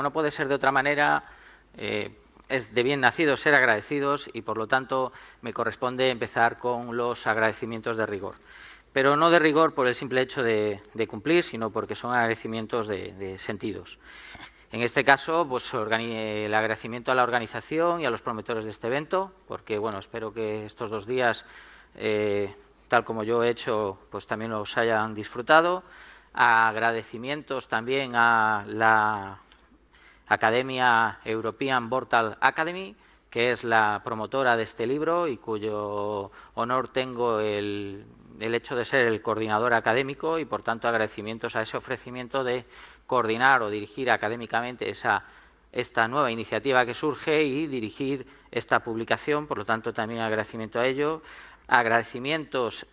como no puede ser de otra manera, es de bien nacidos ser agradecidos y, por lo tanto, me corresponde empezar con los agradecimientos de rigor. Pero no de rigor por el simple hecho de cumplir, sino porque son agradecimientos de sentidos. En este caso, pues el agradecimiento a la organización y a los promotores de este evento, porque bueno, espero que estos 2 días, tal como yo he hecho, pues también los hayan disfrutado. Agradecimientos también a la Academia European Vortal Academy, que es la promotora de este libro y cuyo honor tengo el hecho de ser el coordinador académico, y por tanto agradecimientos a ese ofrecimiento de coordinar o dirigir académicamente esta nueva iniciativa que surge y dirigir esta publicación. Por lo tanto, también agradecimiento a ello. Agradecimientos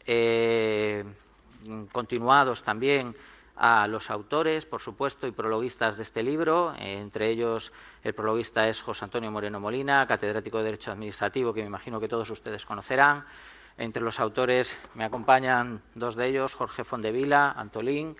continuados también a los autores, por supuesto, y prologuistas de este libro. Entre ellos, el prologuista es José Antonio Moreno Molina, catedrático de Derecho Administrativo, que me imagino que todos ustedes conocerán. Entre los autores me acompañan 2 de ellos, Jorge Fondevila, Antolín,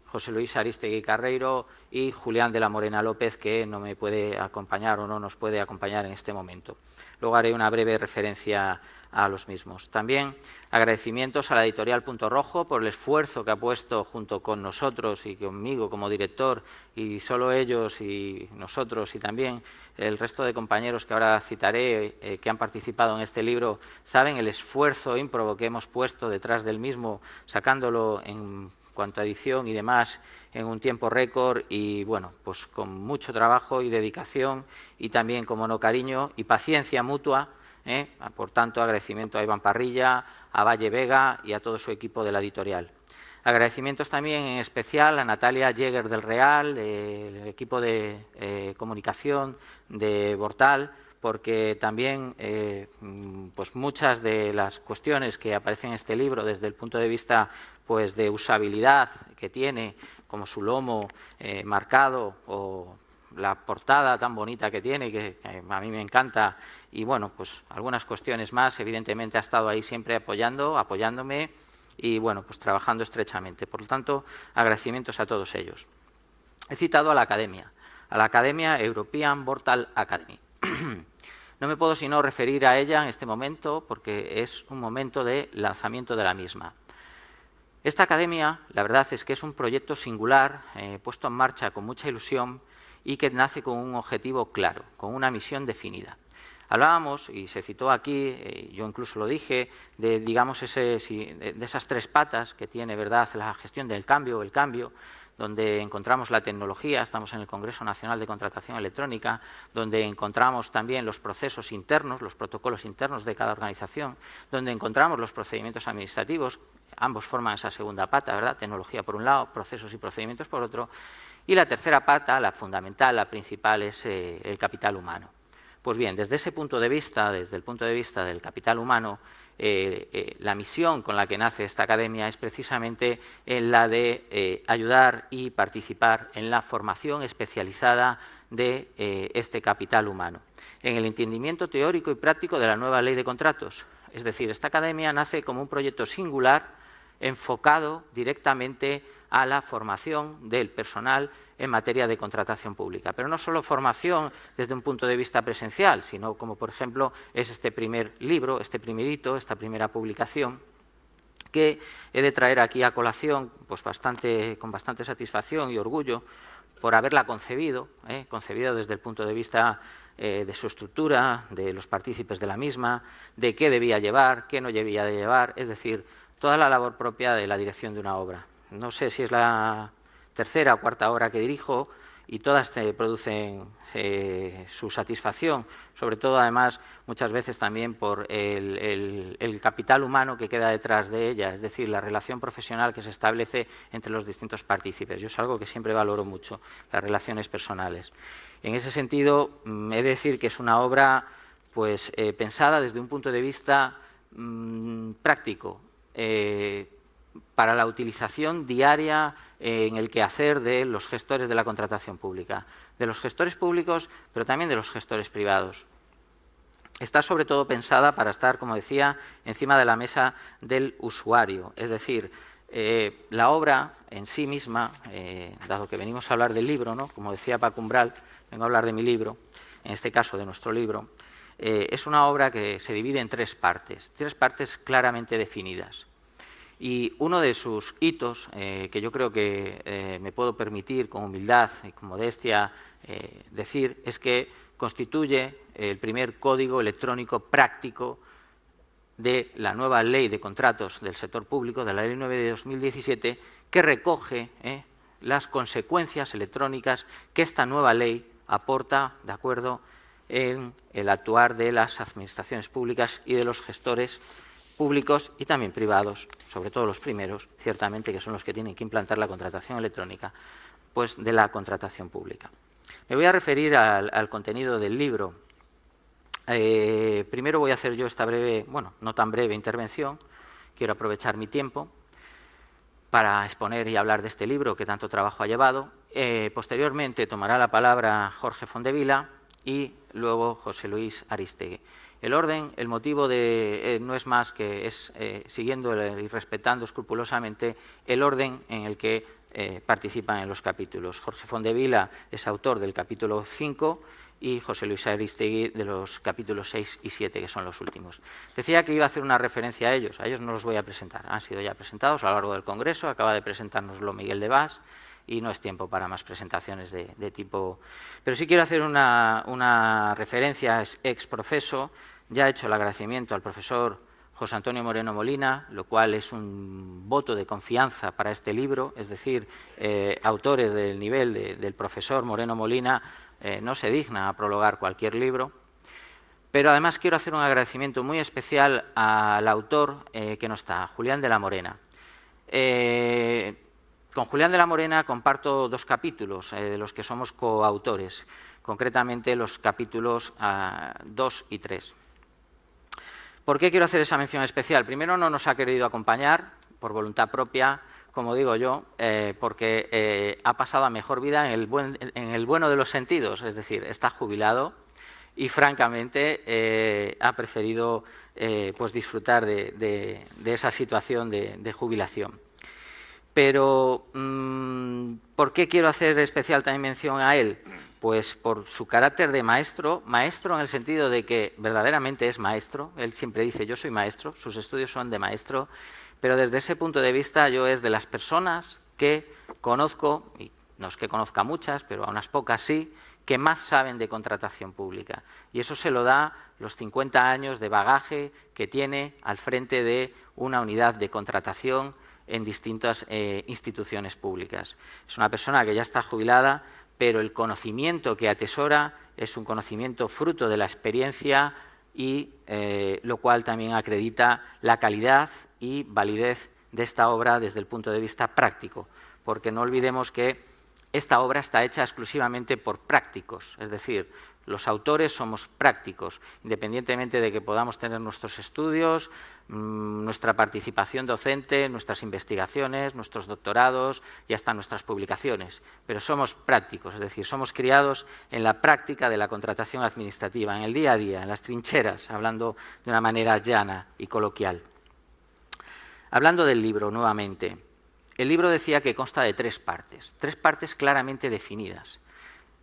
José Luis Aristegui Carreiro y Julián de la Morena López, que no me puede acompañar o no nos puede acompañar en este momento. Luego haré una breve referencia a los mismos. También agradecimientos a la editorial Punto Rojo por el esfuerzo que ha puesto junto con nosotros y conmigo como director, y solo ellos y nosotros y también el resto de compañeros que ahora citaré que han participado en este libro, saben el esfuerzo ímprobo que hemos puesto detrás del mismo, sacándolo en cuanto a edición y demás en un tiempo récord, y bueno, pues con mucho trabajo y dedicación y también, como no, cariño y paciencia mutua. Por tanto, agradecimiento a Iván Parrilla, a Valle Vega y a todo su equipo de la editorial. Agradecimientos también en especial a Natalia Jäger del Real, del equipo de comunicación de Vortal, porque también pues muchas de las cuestiones que aparecen en este libro desde el punto de vista pues de usabilidad que tiene, como su lomo marcado o la portada tan bonita que tiene, que a mí me encanta, y bueno, pues algunas cuestiones más, evidentemente ha estado ahí siempre apoyándome y bueno, pues trabajando estrechamente. Por lo tanto, agradecimientos a todos ellos. He citado a la Academia European Vortal Academy. No me puedo sino referir a ella en este momento porque es un momento de lanzamiento de la misma. Esta academia, la verdad es que es un proyecto singular, puesto en marcha con mucha ilusión y que nace con un objetivo claro, con una misión definida. Hablábamos, y se citó aquí, yo incluso lo dije, de, digamos, de esas 3 patas que tiene, ¿verdad?, la gestión del cambio, el cambio, donde encontramos la tecnología, estamos en el Congreso Nacional de Contratación Electrónica, donde encontramos también los procesos internos, los protocolos internos de cada organización, donde encontramos los procedimientos administrativos, ambos forman esa segunda pata, ¿verdad?, tecnología por un lado, procesos y procedimientos por otro, y la tercera pata, la fundamental, la principal, es el capital humano. Pues bien, desde ese punto de vista, desde el punto de vista del capital humano, la misión con la que nace esta academia es precisamente la de ayudar y participar en la formación especializada de este capital humano, en el entendimiento teórico y práctico de la nueva ley de contratos. Es decir, esta academia nace como un proyecto singular enfocado directamente a la formación del personal en materia de contratación pública. Pero no solo formación desde un punto de vista presencial, sino como, por ejemplo, es este primer libro, este primer hito, esta primera publicación, que he de traer aquí a colación pues con bastante satisfacción y orgullo por haberla concebido desde el punto de vista de su estructura, de los partícipes de la misma, de qué debía llevar, qué no debía de llevar, es decir, toda la labor propia de la dirección de una obra. No sé si es la 3ª o 4ª obra que dirijo y todas producen su satisfacción, sobre todo, además, muchas veces también por el capital humano que queda detrás de ella, es decir, la relación profesional que se establece entre los distintos partícipes. Yo es algo que siempre valoro mucho, las relaciones personales. En ese sentido, he de decir que es una obra pues, pensada desde un punto de vista práctico, para la utilización diaria en el quehacer de los gestores de la contratación pública, de los gestores públicos, pero también de los gestores privados. Está sobre todo pensada para estar, como decía, encima de la mesa del usuario, es decir, La obra en sí misma, dado que venimos a hablar del libro, ¿no? Como decía Paco Umbral, vengo a hablar de mi libro, en este caso de nuestro libro, es una obra que se divide en tres partes claramente definidas. Y uno de sus hitos, que yo creo que me puedo permitir con humildad y con modestia decir, es que constituye el primer código electrónico práctico de la nueva Ley de Contratos del Sector Público, de la Ley 9 de 2017, que recoge las consecuencias electrónicas que esta nueva ley aporta, de acuerdo, en el actuar de las administraciones públicas y de los gestores públicos y también privados, sobre todo los primeros, ciertamente, que son los que tienen que implantar la contratación electrónica, pues de la contratación pública. Me voy a referir al contenido del libro. Primero voy a hacer yo esta breve, bueno, no tan breve intervención. Quiero aprovechar mi tiempo para exponer y hablar de este libro que tanto trabajo ha llevado. Posteriormente tomará la palabra Jorge Fondevila y luego José Luis Aristegui. El orden, el motivo no es más que es siguiendo y respetando escrupulosamente el orden en el que participan en los capítulos. Jorge Fondevila es autor del capítulo 5 y José Luis Aristegui de los capítulos 6 y 7, que son los últimos. Decía que iba a hacer una referencia a ellos no los voy a presentar, han sido ya presentados a lo largo del Congreso, acaba de presentárnoslo Miguel de Bas, y no es tiempo para más presentaciones de tipo... Pero sí quiero hacer una referencia ex profeso. Ya he hecho el agradecimiento al profesor José Antonio Moreno Molina, lo cual es un voto de confianza para este libro, es decir, autores del nivel del profesor Moreno Molina no se digna a prologar cualquier libro. Pero además quiero hacer un agradecimiento muy especial al autor que no está, Julián de la Morena. Con Julián de la Morena comparto dos capítulos de los que somos coautores, concretamente los capítulos 2 y 3. ¿Por qué quiero hacer esa mención especial? Primero, no nos ha querido acompañar por voluntad propia, como digo yo, porque ha pasado a mejor vida en el bueno de los sentidos, es decir, está jubilado y francamente ha preferido pues disfrutar de esa situación de jubilación. Pero, ¿por qué quiero hacer especial también mención a él? Pues por su carácter de maestro en el sentido de que verdaderamente es maestro. Él siempre dice, yo soy maestro, sus estudios son de maestro, pero desde ese punto de vista yo es de las personas que conozco, y no es que conozca muchas, pero a unas pocas sí, que más saben de contratación pública. Y eso se lo da los 50 años de bagaje que tiene al frente de una unidad de contratación en distintas instituciones públicas. Es una persona que ya está jubilada, pero el conocimiento que atesora es un conocimiento fruto de la experiencia y lo cual también acredita la calidad y validez de esta obra desde el punto de vista práctico, porque no olvidemos que esta obra está hecha exclusivamente por prácticos, es decir, los autores somos prácticos, independientemente de que podamos tener nuestros estudios, nuestra participación docente, nuestras investigaciones, nuestros doctorados y hasta nuestras publicaciones. Pero somos prácticos, es decir, somos criados en la práctica de la contratación administrativa, en el día a día, en las trincheras, hablando de una manera llana y coloquial. Hablando del libro, nuevamente, el libro decía que consta de tres partes claramente definidas.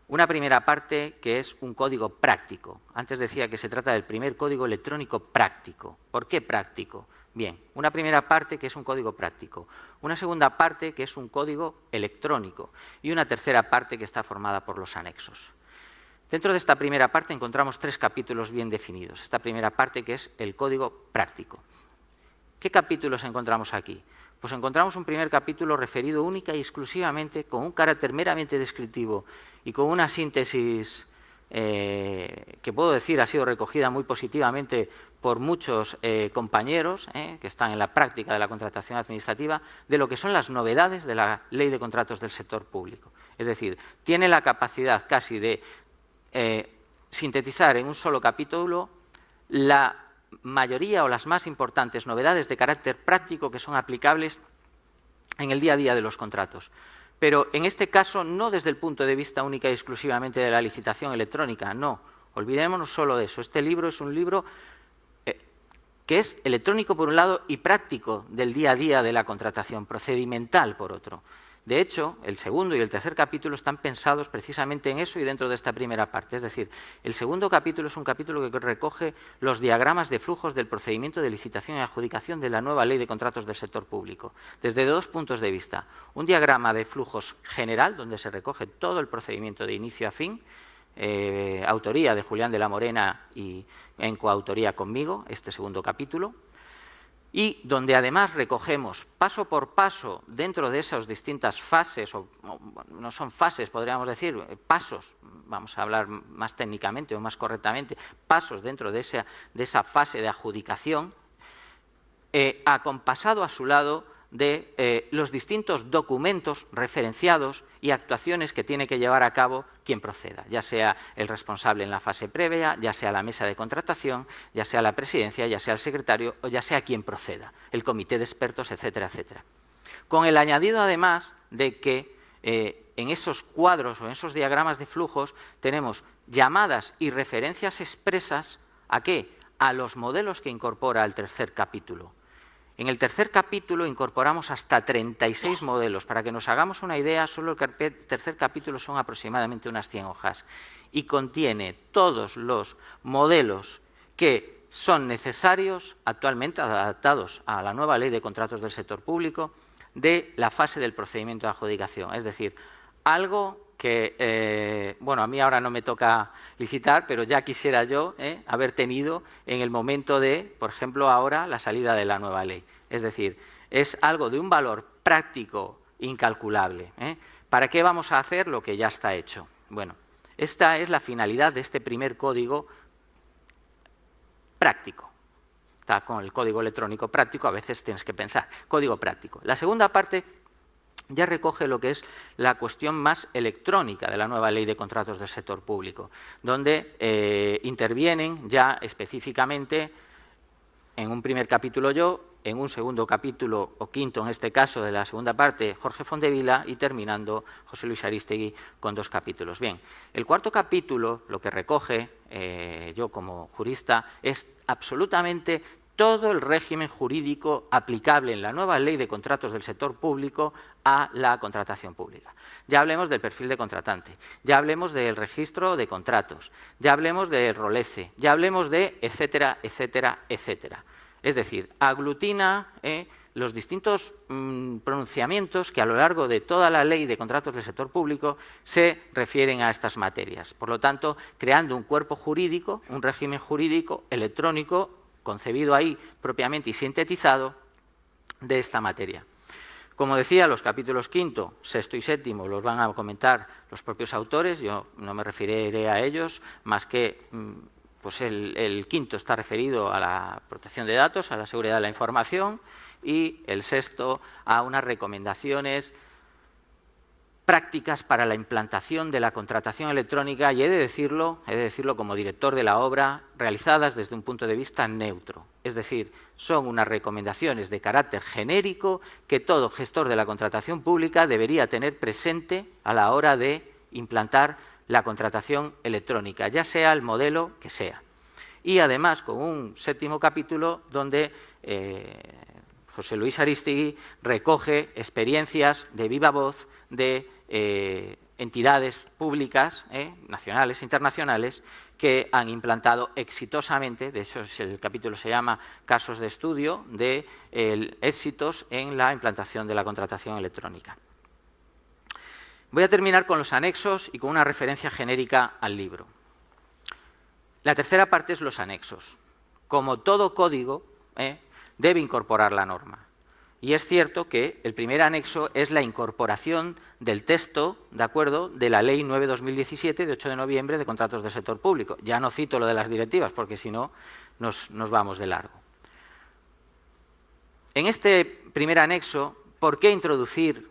Una primera parte que es un código práctico. Antes decía que se trata del primer código electrónico práctico. ¿Por qué práctico? Bien, una primera parte que es un código práctico, una segunda parte que es un código electrónico y una tercera parte que está formada por los anexos. Dentro de esta primera parte encontramos tres capítulos bien definidos. Esta primera parte que es el código práctico. ¿Qué capítulos encontramos aquí? Pues encontramos un primer capítulo referido única y exclusivamente con un carácter meramente descriptivo y con una síntesis que puedo decir ha sido recogida muy positivamente por muchos compañeros que están en la práctica de la contratación administrativa, de lo que son las novedades de la Ley de Contratos del Sector Público. Es decir, tiene la capacidad casi de sintetizar en un solo capítulo la mayoría o las más importantes novedades de carácter práctico que son aplicables en el día a día de los contratos. Pero en este caso no desde el punto de vista única y exclusivamente de la licitación electrónica, no, olvidémonos solo de eso. Este libro es un libro que es electrónico por un lado y práctico del día a día de la contratación, procedimental por otro. De hecho, el segundo y el tercer capítulo están pensados precisamente en eso y dentro de esta primera parte. Es decir, el segundo capítulo es un capítulo que recoge los diagramas de flujos del procedimiento de licitación y adjudicación de la nueva Ley de Contratos del Sector Público, desde dos puntos de vista. Un diagrama de flujos general, donde se recoge todo el procedimiento de inicio a fin, autoría de Julián de la Morena y en coautoría conmigo, este segundo capítulo, y donde además recogemos paso por paso dentro de esas distintas fases, o no son fases, podríamos decir, pasos, vamos a hablar más técnicamente o más correctamente, pasos dentro de esa fase de adjudicación, acompasado a su lado de los distintos documentos referenciados y actuaciones que tiene que llevar a cabo quien proceda, ya sea el responsable en la fase previa, ya sea la mesa de contratación, ya sea la presidencia, ya sea el secretario o ya sea quien proceda, el comité de expertos, etcétera, etcétera. Con el añadido además de que en esos cuadros o en esos diagramas de flujos tenemos llamadas y referencias expresas ¿a qué? A los modelos que incorpora el tercer capítulo. En el tercer capítulo incorporamos hasta 36 modelos. Para que nos hagamos una idea, solo el tercer capítulo son aproximadamente unas 100 hojas y contiene todos los modelos que son necesarios, actualmente adaptados a la nueva Ley de Contratos del Sector Público, de la fase del procedimiento de adjudicación. Es decir, algo que, bueno, a mí ahora no me toca licitar, pero ya quisiera yo haber tenido en el momento de, por ejemplo, ahora la salida de la nueva ley. Es decir, es algo de un valor práctico incalculable. ¿Para qué vamos a hacer lo que ya está hecho? Bueno, esta es la finalidad de este primer código práctico. Está con el código electrónico práctico, a veces tienes que pensar, código práctico. La segunda parte ya recoge lo que es la cuestión más electrónica de la nueva Ley de Contratos del Sector Público, donde intervienen ya específicamente en un primer capítulo yo, en un segundo capítulo, o quinto en este caso de la segunda parte, Jorge Fontevila, y terminando José Luis Arístegui con 2 capítulos. Bien, el cuarto capítulo, lo que recoge yo como jurista, es absolutamente todo el régimen jurídico aplicable en la nueva Ley de Contratos del Sector Público a la contratación pública. Ya hablemos del perfil de contratante, ya hablemos del registro de contratos, ya hablemos del ROLECE, ya hablemos de etcétera, etcétera, etcétera. Es decir, aglutina los distintos pronunciamientos que a lo largo de toda la Ley de Contratos del Sector Público se refieren a estas materias. Por lo tanto, creando un cuerpo jurídico, un régimen jurídico electrónico, concebido ahí propiamente y sintetizado de esta materia. Como decía, los capítulos quinto, sexto y séptimo los van a comentar los propios autores, yo no me referiré a ellos, más que pues el quinto está referido a la protección de datos, a la seguridad de la información, y el sexto a unas recomendaciones prácticas para la implantación de la contratación electrónica, y he de decirlo como director de la obra, realizadas desde un punto de vista neutro. Es decir, son unas recomendaciones de carácter genérico que todo gestor de la contratación pública debería tener presente a la hora de implantar la contratación electrónica, ya sea el modelo que sea. Y además con un séptimo capítulo donde José Luis Arístegui recoge experiencias de viva voz de entidades públicas, nacionales e internacionales, que han implantado exitosamente, de hecho el capítulo se llama Casos de estudio de éxitos en la implantación de la contratación electrónica. Voy a terminar con los anexos y con una referencia genérica al libro. La tercera parte es los anexos. Como todo código, debe incorporar la norma. Y es cierto que el primer anexo es la incorporación del texto, ¿de acuerdo?, de la Ley 9/2017 de 8 de noviembre de Contratos del Sector Público. Ya no cito lo de las directivas, porque si no nos vamos de largo. En este primer anexo, ¿por qué introducir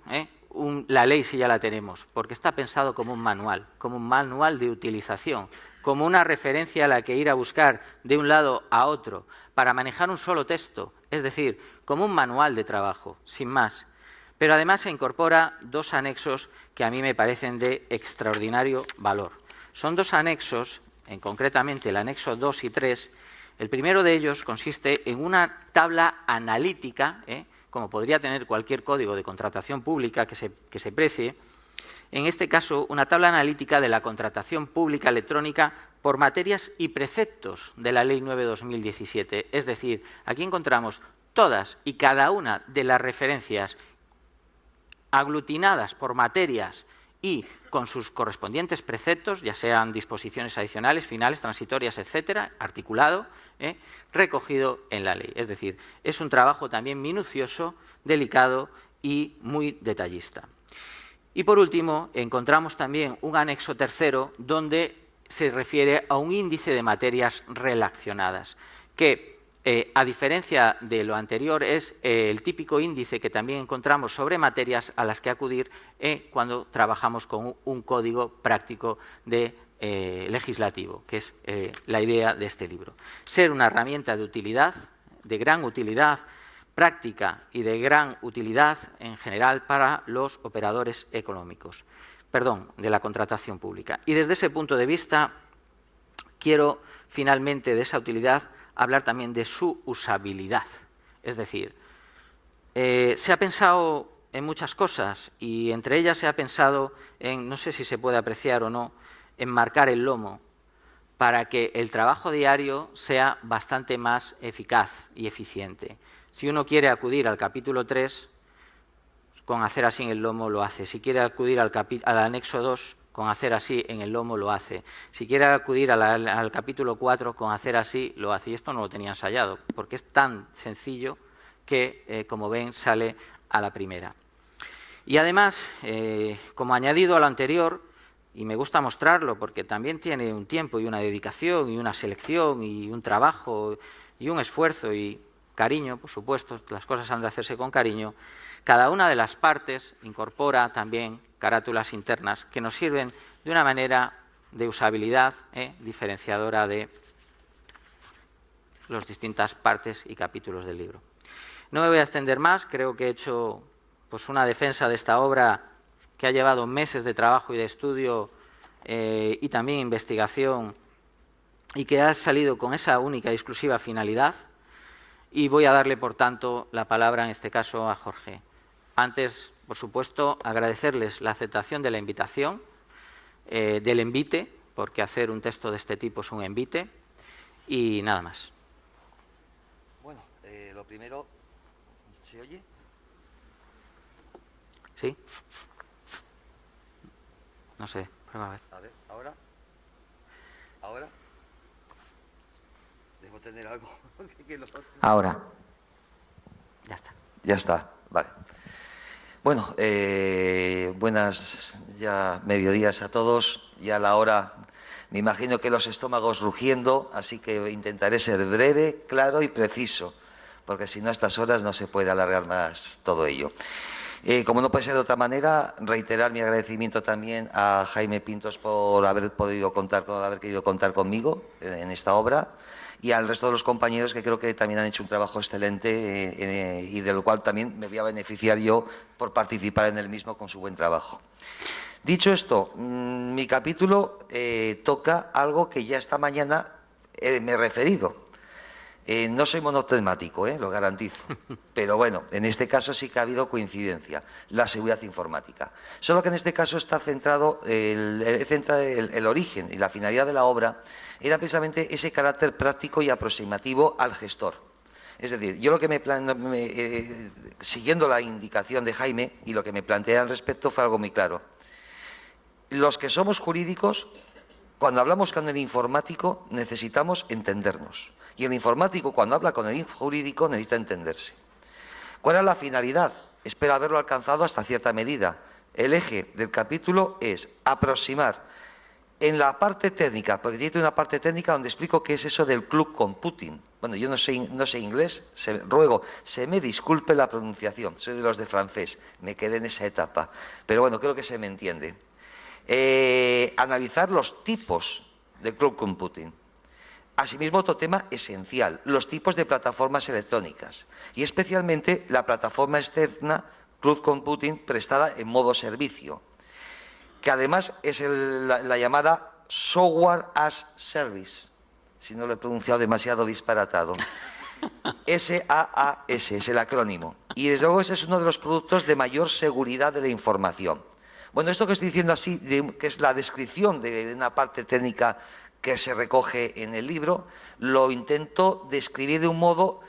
la ley si ya la tenemos? Porque está pensado como un manual de utilización, como una referencia a la que ir a buscar de un lado a otro para manejar un solo texto, es decir, como un manual de trabajo, sin más. Pero además se incorpora 2 anexos que a mí me parecen de extraordinario valor. Son 2 anexos, concretamente el anexo 2 y 3, El primero de ellos consiste en una tabla analítica, como podría tener cualquier código de contratación pública que se precie, en este caso una tabla analítica de la contratación pública electrónica por materias y preceptos de la Ley 9/2017. Es decir, aquí encontramos todas y cada una de las referencias aglutinadas por materias y con sus correspondientes preceptos, ya sean disposiciones adicionales, finales, transitorias, etcétera, articulado, recogido en la ley. Es decir, es un trabajo también minucioso, delicado y muy detallista. Y por último, encontramos también un anexo tercero donde se refiere a un índice de materias relacionadas, que a diferencia de lo anterior es el típico índice que también encontramos sobre materias a las que acudir cuando trabajamos con un código práctico legislativo, que es la idea de este libro. Ser una herramienta de utilidad, de gran utilidad práctica y de gran utilidad en general para los operadores económicos, de la contratación pública. Y desde ese punto de vista quiero finalmente de esa utilidad hablar también de su usabilidad. Es decir, se ha pensado en muchas cosas y entre ellas se ha pensado en, no sé si se puede apreciar o no, en marcar el lomo para que el trabajo diario sea bastante más eficaz y eficiente. Si uno quiere acudir al capítulo 3, con hacer así en el lomo lo hace. Si quiere acudir al anexo 2, con hacer así en el lomo lo hace. Si quiere acudir al capítulo 4, con hacer así lo hace. Y esto no lo tenía ensayado, porque es tan sencillo que, como ven, sale a la primera. Y además, como añadido a lo anterior, y me gusta mostrarlo porque también tiene un tiempo y una dedicación y una selección y un trabajo y un esfuerzo y cariño, por supuesto, las cosas han de hacerse con cariño. Cada una de las partes incorpora también carátulas internas que nos sirven de una manera de usabilidad diferenciadora de las distintas partes y capítulos del libro. No me voy a extender más, creo que he hecho pues, una defensa de esta obra que ha llevado meses de trabajo y de estudio y también investigación y que ha salido con esa única y exclusiva finalidad. Y voy a darle, por tanto, la palabra en este caso a Jorge. Antes, por supuesto, agradecerles la aceptación de la invitación, del envite, porque hacer un texto de este tipo es un envite, y nada más. Bueno, lo primero, ¿se oye? ¿Sí? No sé, prueba a ver. A ver, ¿ahora? ¿Ahora? Debo tener algo que lo... Ahora. Ya está. Ya está, vale. Bueno, buenas ya mediodías a todos. Ya a la hora, me imagino que los estómagos rugiendo, así que intentaré ser breve, claro y preciso, porque si no a estas horas no se puede alargar más todo ello. Como no puede ser de otra manera, reiterar mi agradecimiento también a Jaime Pintos por haber querido contar conmigo en esta obra y al resto de los compañeros que creo que también han hecho un trabajo excelente y del cual también me voy a beneficiar yo por participar en el mismo con su buen trabajo. Dicho esto, mi capítulo toca algo que ya esta mañana me he referido. No soy monotemático, lo garantizo, pero bueno, en este caso sí que ha habido coincidencia, la seguridad informática. Solo que en este caso está centrado, el origen y la finalidad de la obra era precisamente ese carácter práctico y aproximativo al gestor. Es decir, yo lo que siguiendo la indicación de Jaime y lo que me planteé al respecto fue algo muy claro. Los que somos jurídicos, cuando hablamos con el informático necesitamos entendernos. Y el informático, cuando habla con el jurídico, necesita entenderse. ¿Cuál es la finalidad? Espero haberlo alcanzado hasta cierta medida. El eje del capítulo es aproximar en la parte técnica, porque tiene una parte técnica donde explico qué es eso del cloud computing. Bueno, yo no sé inglés, ruego, se me disculpe la pronunciación, soy de los de francés, me quedé en esa etapa. Pero bueno, creo que se me entiende. Analizar los tipos de cloud computing. Asimismo, otro tema esencial, los tipos de plataformas electrónicas y especialmente la plataforma externa Cloud Computing prestada en modo servicio, que además es la llamada Software as Service. si no lo he pronunciado demasiado disparatado. SaaS es el acrónimo. Y desde luego ese es uno de los productos de mayor seguridad de la información. Bueno, esto que estoy diciendo así, que es la descripción de una parte técnica que se recoge en el libro, lo intento describir de un modo,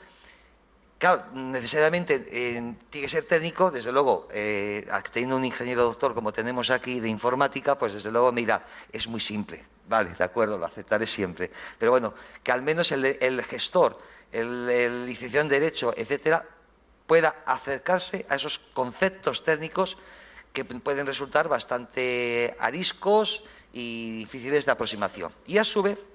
claro, necesariamente tiene que ser técnico, desde luego, teniendo un ingeniero doctor como tenemos aquí de informática, pues desde luego, mira, es muy simple, vale, de acuerdo, lo aceptaré siempre, pero bueno, que al menos el gestor, el licenciado en Derecho, etcétera, pueda acercarse a esos conceptos técnicos que pueden resultar bastante ariscos y difíciles de aproximación. Y a su vez,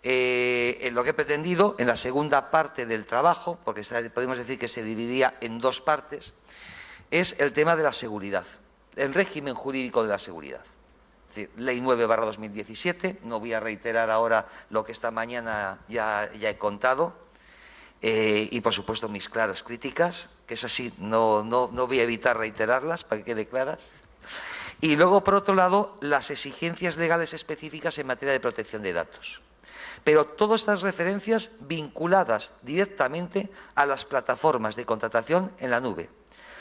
en lo que he pretendido, en la segunda parte del trabajo, porque podemos decir que se dividiría en dos partes, es el tema de la seguridad, el régimen jurídico de la seguridad. Es decir, Ley 9/2017, no voy a reiterar ahora lo que esta mañana ya he contado, y por supuesto mis claras críticas, que es así, no voy a evitar reiterarlas para que quede claras. Y luego, por otro lado, las exigencias legales específicas en materia de protección de datos. Pero todas estas referencias vinculadas directamente a las plataformas de contratación en la nube.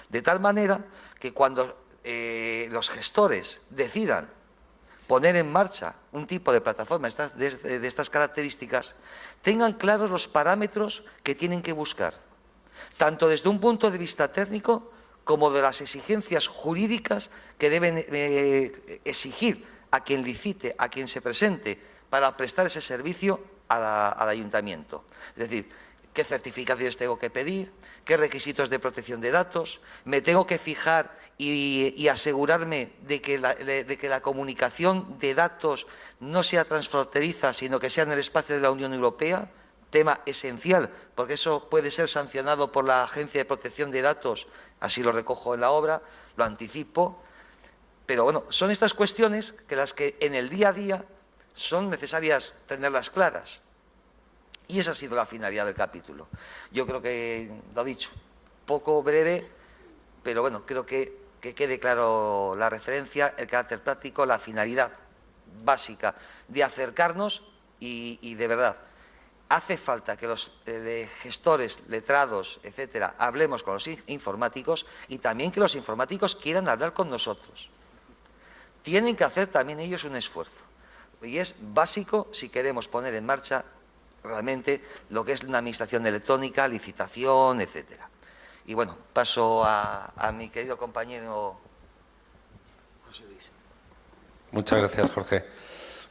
De tal manera que cuando los gestores decidan poner en marcha un tipo de plataforma de estas características, tengan claros los parámetros que tienen que buscar, tanto desde un punto de vista técnico como de las exigencias jurídicas que deben exigir a quien licite, a quien se presente para prestar ese servicio al ayuntamiento. Es decir, qué certificaciones tengo que pedir, qué requisitos de protección de datos, me tengo que fijar y asegurarme de que la comunicación de datos no sea transfronteriza, sino que sea en el espacio de la Unión Europea, tema esencial, porque eso puede ser sancionado por la Agencia de Protección de Datos, así lo recojo en la obra, lo anticipo, pero bueno, son estas cuestiones que las que en el día a día son necesarias tenerlas claras. Y esa ha sido la finalidad del capítulo. Yo creo que, lo dicho, poco breve, pero bueno, creo que quede claro la referencia, el carácter práctico, la finalidad básica de acercarnos y de verdad, hace falta que los gestores, letrados, etcétera, hablemos con los informáticos y también que los informáticos quieran hablar con nosotros. Tienen que hacer también ellos un esfuerzo. Y es básico si queremos poner en marcha realmente lo que es una administración electrónica, licitación, etcétera. Y bueno, paso a mi querido compañero José Luis. Muchas gracias, Jorge.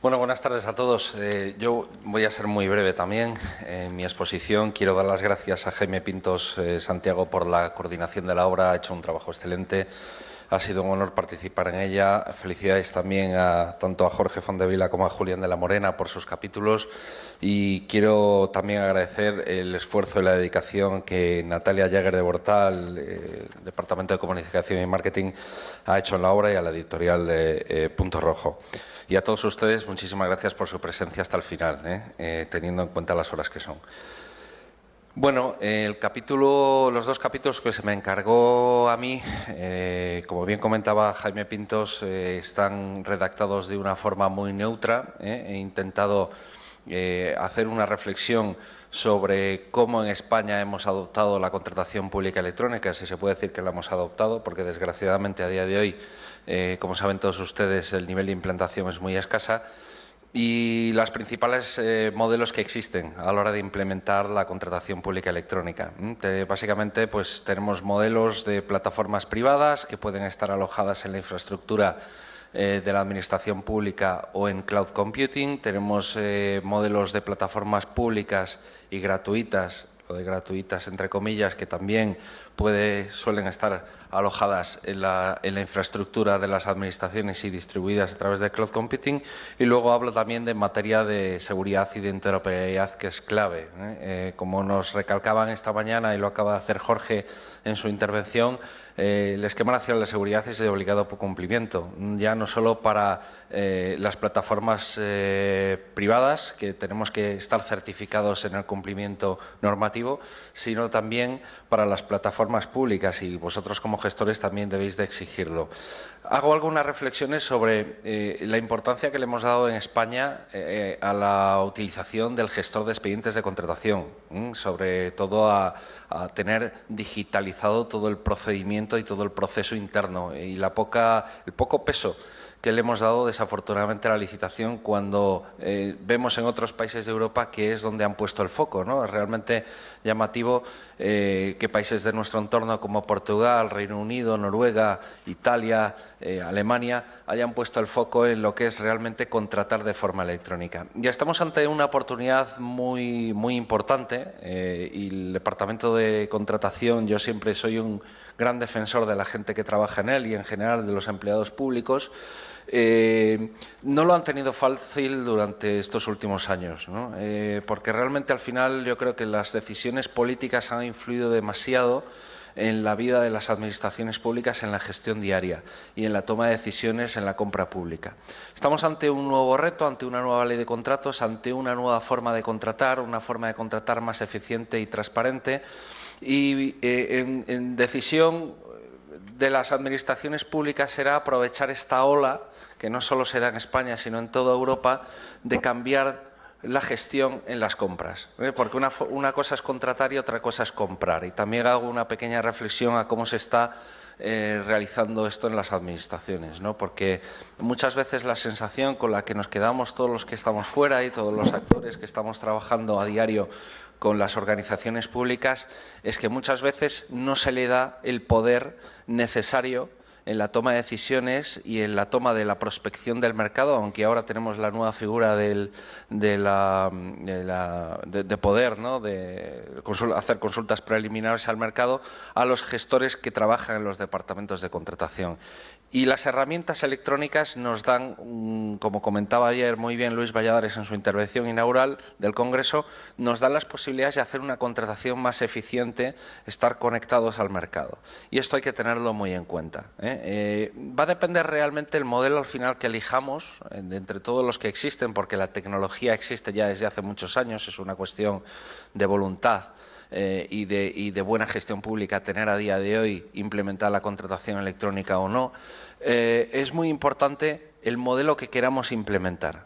Bueno, buenas tardes a todos. Yo voy a ser muy breve también. En mi exposición quiero dar las gracias a Jaime Pintos Santiago por la coordinación de la obra. Ha hecho un trabajo excelente. Ha sido un honor participar en ella. Felicidades también tanto a Jorge Fondevila como a Julián de la Morena por sus capítulos. Y quiero también agradecer el esfuerzo y la dedicación que Natalia Jäger de Bortal, Departamento de Comunicación y Marketing, ha hecho en la obra y a la editorial de Punto Rojo. Y a todos ustedes, muchísimas gracias por su presencia hasta el final, teniendo en cuenta las horas que son. Bueno, los dos capítulos que se me encargó a mí, como bien comentaba Jaime Pintos, están redactados de una forma muy neutra. He intentado hacer una reflexión sobre cómo en España hemos adoptado la contratación pública electrónica, si se puede decir que la hemos adoptado, porque desgraciadamente a día de hoy, como saben todos ustedes, el nivel de implantación es muy escasa. Y los principales modelos que existen a la hora de implementar la contratación pública electrónica. Básicamente, pues tenemos modelos de plataformas privadas que pueden estar alojadas en la infraestructura de la administración pública o en cloud computing. Tenemos modelos de plataformas públicas y gratuitas, o de gratuitas entre comillas, que también suelen estar alojadas en la infraestructura de las administraciones y distribuidas a través de cloud computing. Y luego hablo también de materia de seguridad y de interoperabilidad, que es clave. Como nos recalcaban esta mañana y lo acaba de hacer Jorge en su intervención, el esquema nacional de seguridad es de obligado cumplimiento, ya no solo para las plataformas privadas, que tenemos que estar certificados en el cumplimiento normativo, sino también para las plataformas plataformas públicas y vosotros como gestores también debéis de exigirlo. Hago algunas reflexiones sobre la importancia que le hemos dado en España a la utilización del gestor de expedientes de contratación, sobre todo a tener digitalizado todo el procedimiento y todo el proceso interno y el poco peso que le hemos dado desafortunadamente a la licitación cuando vemos en otros países de Europa que es donde han puesto el foco, ¿no? Es realmente llamativo que países de nuestro entorno como Portugal, Reino Unido, Noruega, Italia, Alemania hayan puesto el foco en lo que es realmente contratar de forma electrónica. Ya estamos ante una oportunidad muy importante y el Departamento de Contratación, yo siempre soy un gran defensor de la gente que trabaja en él y en general de los empleados públicos. No lo han tenido fácil durante estos últimos años, ¿no? Porque realmente al final yo creo que las decisiones políticas han influido demasiado en la vida de las administraciones públicas, en la gestión diaria y en la toma de decisiones en la compra pública. Estamos ante un nuevo reto, ante una nueva ley de contratos, ante una nueva forma de contratar, una forma de contratar más eficiente y transparente y en decisión de las administraciones públicas será aprovechar esta ola, que no solo se da en España, sino en toda Europa, de cambiar la gestión en las compras, porque una cosa es contratar y otra cosa es comprar. Y también hago una pequeña reflexión a cómo se está realizando esto en las administraciones, ¿no? Porque muchas veces la sensación con la que nos quedamos todos los que estamos fuera y todos los actores que estamos trabajando a diario con las organizaciones públicas es que muchas veces no se le da el poder necesario en la toma de decisiones y en la toma de la prospección del mercado, aunque ahora tenemos la nueva figura de poder, ¿no? de hacer consultas preliminares al mercado, a los gestores que trabajan en los departamentos de contratación. Y las herramientas electrónicas nos dan, como comentaba ayer muy bien Luis Valladares en su intervención inaugural del Congreso, nos dan las posibilidades de hacer una contratación más eficiente, estar conectados al mercado. Y esto hay que tenerlo muy en cuenta, va a depender realmente el modelo al final que elijamos, entre todos los que existen, porque la tecnología existe ya desde hace muchos años, es una cuestión de voluntad y de buena gestión pública tener a día de hoy implementar la contratación electrónica o no. Es muy importante el modelo que queramos implementar.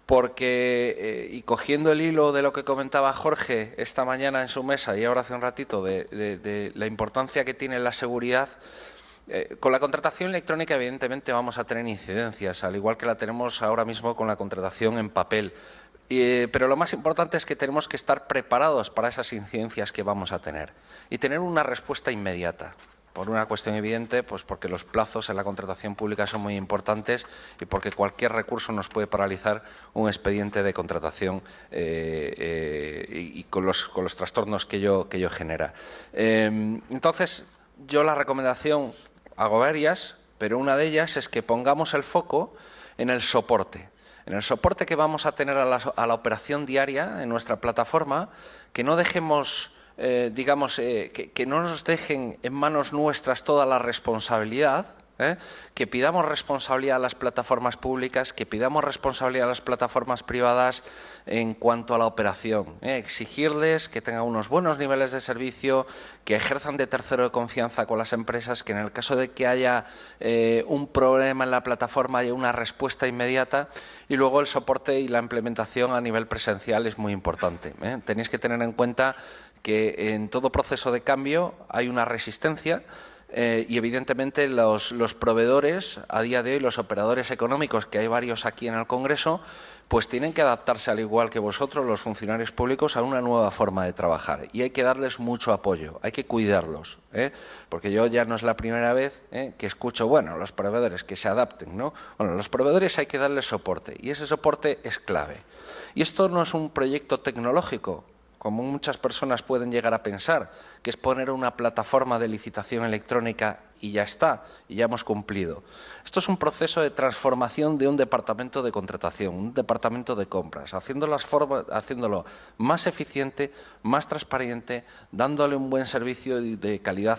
Porque, y cogiendo el hilo de lo que comentaba Jorge esta mañana en su mesa y ahora hace un ratito, de la importancia que tiene la seguridad, con la contratación electrónica evidentemente vamos a tener incidencias, al igual que la tenemos ahora mismo con la contratación en papel. Pero lo más importante es que tenemos que estar preparados para esas incidencias que vamos a tener y tener una respuesta inmediata. Por una cuestión evidente, pues porque los plazos en la contratación pública son muy importantes y porque cualquier recurso nos puede paralizar un expediente de contratación y con los trastornos que ello genera. Entonces, yo la recomendación hago varias, pero una de ellas es que pongamos el foco en el soporte. En el soporte que vamos a tener a la operación diaria en nuestra plataforma, que no dejemos, que no nos dejen en manos nuestras toda la responsabilidad, que pidamos responsabilidad a las plataformas públicas, que pidamos responsabilidad a las plataformas privadas en cuanto a la operación, exigirles que tengan unos buenos niveles de servicio, que ejerzan de tercero de confianza con las empresas, que en el caso de que haya un problema en la plataforma haya una respuesta inmediata, y luego el soporte y la implementación a nivel presencial es muy importante. Tenéis que tener en cuenta que en todo proceso de cambio hay una resistencia. Y evidentemente los proveedores, a día de hoy los operadores económicos, que hay varios aquí en el Congreso, pues tienen que adaptarse al igual que vosotros, los funcionarios públicos, a una nueva forma de trabajar. Y hay que darles mucho apoyo, hay que cuidarlos, porque yo ya no es la primera vez que escucho, bueno, los proveedores que se adapten, ¿no? Bueno, los proveedores hay que darles soporte y ese soporte es clave. Y esto no es un proyecto tecnológico, como muchas personas pueden llegar a pensar, que es poner una plataforma de licitación electrónica y ya está, y ya hemos cumplido. Esto es un proceso de transformación de un departamento de contratación, un departamento de compras, haciéndolo más eficiente, más transparente, dándole un buen servicio de calidad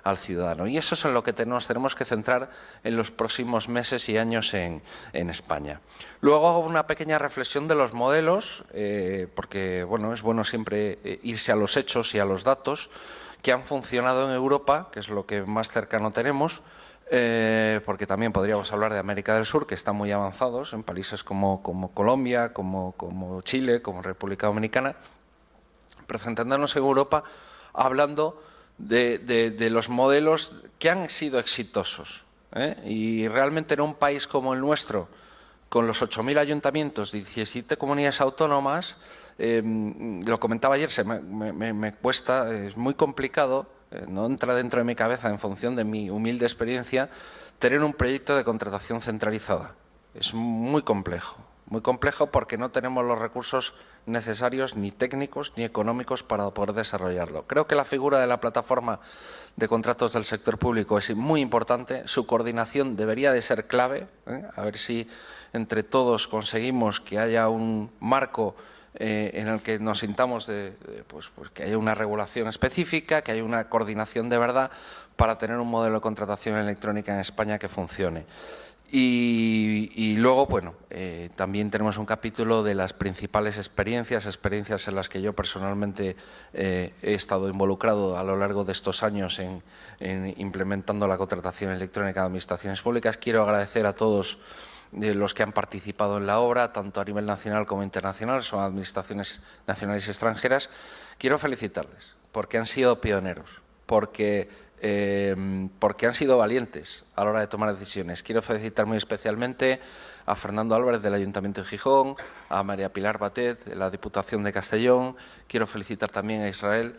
al ciudadano. Y eso es en lo que nos tenemos que centrar en los próximos meses y años en España. Luego hago una pequeña reflexión de los modelos, porque bueno, es bueno siempre irse a los hechos y a los datos. que han funcionado en Europa, que es lo que más cercano tenemos, porque también podríamos hablar de América del Sur, que están muy avanzados en países como Colombia, como Chile, como República Dominicana, pero centrándonos en Europa, hablando de los modelos que han sido exitosos. Y realmente en un país como el nuestro, con los 8.000 ayuntamientos, 17 comunidades autónomas, lo comentaba ayer, me cuesta, es muy complicado, no entra dentro de mi cabeza en función de mi humilde experiencia, tener un proyecto de contratación centralizada. Es muy complejo porque no tenemos los recursos necesarios, ni técnicos ni económicos, para poder desarrollarlo. Creo que la figura de la plataforma de contratos del sector público es muy importante, su coordinación debería de ser clave, a ver si entre todos conseguimos que haya un marco en el que nos sintamos pues que haya una regulación específica, que haya una coordinación de verdad para tener un modelo de contratación electrónica en España que funcione. Y luego, bueno, también tenemos un capítulo de las principales experiencias en las que yo personalmente he estado involucrado a lo largo de estos años en implementando la contratación electrónica de administraciones públicas. Quiero agradecer a todos los que han participado en la obra, tanto a nivel nacional como internacional, son administraciones nacionales y extranjeras. Quiero felicitarles porque han sido pioneros, porque han sido valientes a la hora de tomar decisiones. Quiero felicitar muy especialmente a Fernando Álvarez del Ayuntamiento de Gijón, a María Pilar Batet de la Diputación de Castellón. Quiero felicitar también a Israel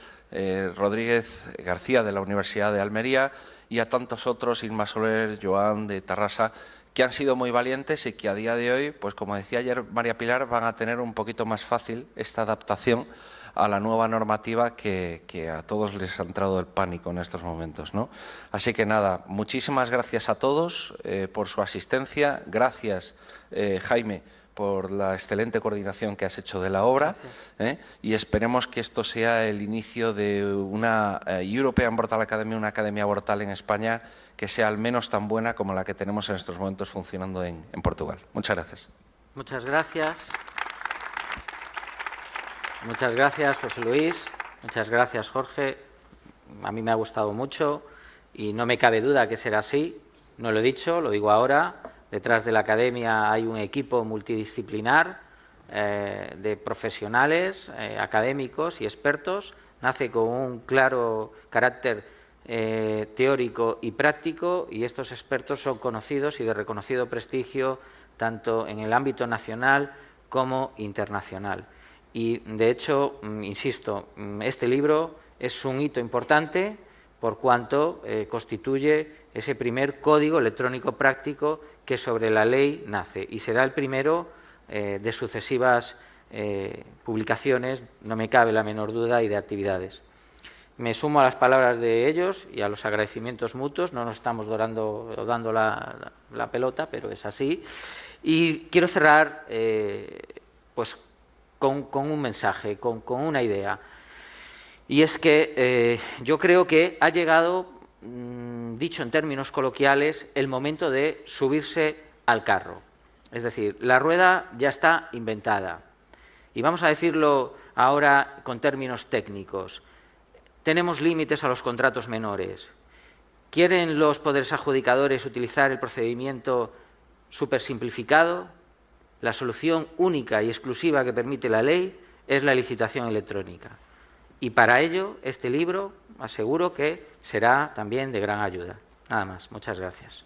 Rodríguez García de la Universidad de Almería y a tantos otros, Irma Soler, Joan de Tarrasa, que han sido muy valientes y que a día de hoy, pues como decía ayer María Pilar, van a tener un poquito más fácil esta adaptación a la nueva normativa que a todos les ha entrado el pánico en estos momentos, ¿no? Así que nada, muchísimas gracias a todos por su asistencia. Gracias, Jaime, por la excelente coordinación que has hecho de la obra, y esperemos que esto sea el inicio de una European Abortal Academy, una academia abortal en España que sea al menos tan buena como la que tenemos en estos momentos funcionando en Portugal. Muchas gracias. Muchas gracias. Muchas gracias, José Luis. Muchas gracias, Jorge. A mí me ha gustado mucho y no me cabe duda que será así. No lo he dicho, lo digo ahora. Detrás de la academia hay un equipo multidisciplinar de profesionales, académicos y expertos. Nace con un claro carácter teórico y práctico, y estos expertos son conocidos y de reconocido prestigio tanto en el ámbito nacional como internacional. Y, de hecho, insisto, este libro es un hito importante por cuanto constituye ese primer código electrónico práctico que sobre la ley nace, y será el primero de sucesivas publicaciones, no me cabe la menor duda, y de actividades. Me sumo a las palabras de ellos y a los agradecimientos mutuos. No nos estamos dando la pelota, pero es así. Y quiero cerrar pues, con un mensaje, con una idea. Y es que yo creo que ha llegado, dicho en términos coloquiales, el momento de subirse al carro. Es decir, la rueda ya está inventada. Y vamos a decirlo ahora con términos técnicos. Tenemos límites a los contratos menores. ¿Quieren los poderes adjudicadores utilizar el procedimiento supersimplificado? La solución única y exclusiva que permite la ley es la licitación electrónica. Y para ello, este libro aseguro que será también de gran ayuda. Nada más. Muchas gracias.